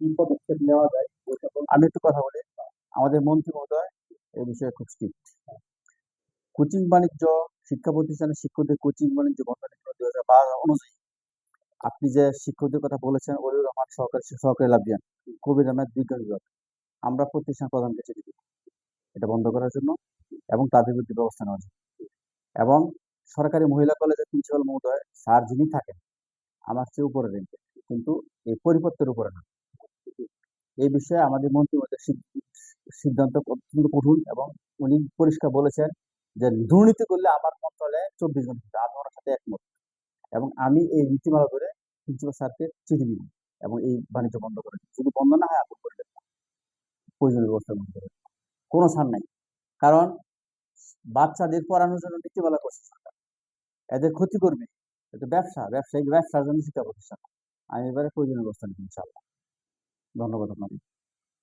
কি পদক্ষেপ নেওয়া যায় ওই সকল। আমি একটু কথা বলি। আমাদের মন্ত্রী মহোদয় এই বিষয়ে খুব স্ট্রিক্ট। কোচিং বাণিজ্য, শিক্ষা প্রতিষ্ঠানের শিক্ষকদের কোচিং বাণিজ্য বন্ধ নীতি 2012 অনুযায়ী আপনি যে শিক্ষকদের কথা বলেছেন, ওলিউর রহমান সহকারী লাভলিয়ান, কবির আহমেদ বিজ্ঞান বিভাগ, আমরা প্রতিষ্ঠান প্রধানকে চিঠি দিব এটা বন্ধ করার জন্য এবং তাদের বিরুদ্ধে ব্যবস্থা নেওয়ার জন্য। এবং সরকারি মহিলা কলেজের প্রিন্সিপাল মহোদয় স্যার যিনি থাকেন আমার চেয়ে উপরে রেঙ্কে, কিন্তু এই পরিপত্রের উপরে না। এই বিষয়ে আমাদের মন্ত্রী মহোদয়ের সিদ্ধান্ত অত্যন্ত কঠোর এবং উনি পরিষ্কার বলেছেন যে দুর্নীতি করলে আমার মন্ত্রণালয়ে 24 ঘন্টা, আমি ওনার সাথে একমত। এবং আমি এই নীতিমালা ধরে প্রিন্সিপাল স্যারকে চিঠি দিব এবং এই বাণিজ্য বন্ধ করে দিব। যদি বন্ধ না হয় আপিল করে দেবো, প্রয়োজনীয় ব্যবস্থা গ্রহণ করে দেবো। কোনো ছাড় নাই। কারণ বাচ্চাদের পড়ানোর জন্য নীতিমালা করছে সরকার, এদের ক্ষতি করবে। এটা ব্যবসা, ব্যবসায়িক ব্যবসার জন্য শিক্ষা প্রতিষ্ঠান। আমি এবারে প্রয়োজনীয় ব্যবস্থা নিব ইনশাআল্লাহ। ধন্যবাদ আপনাকে।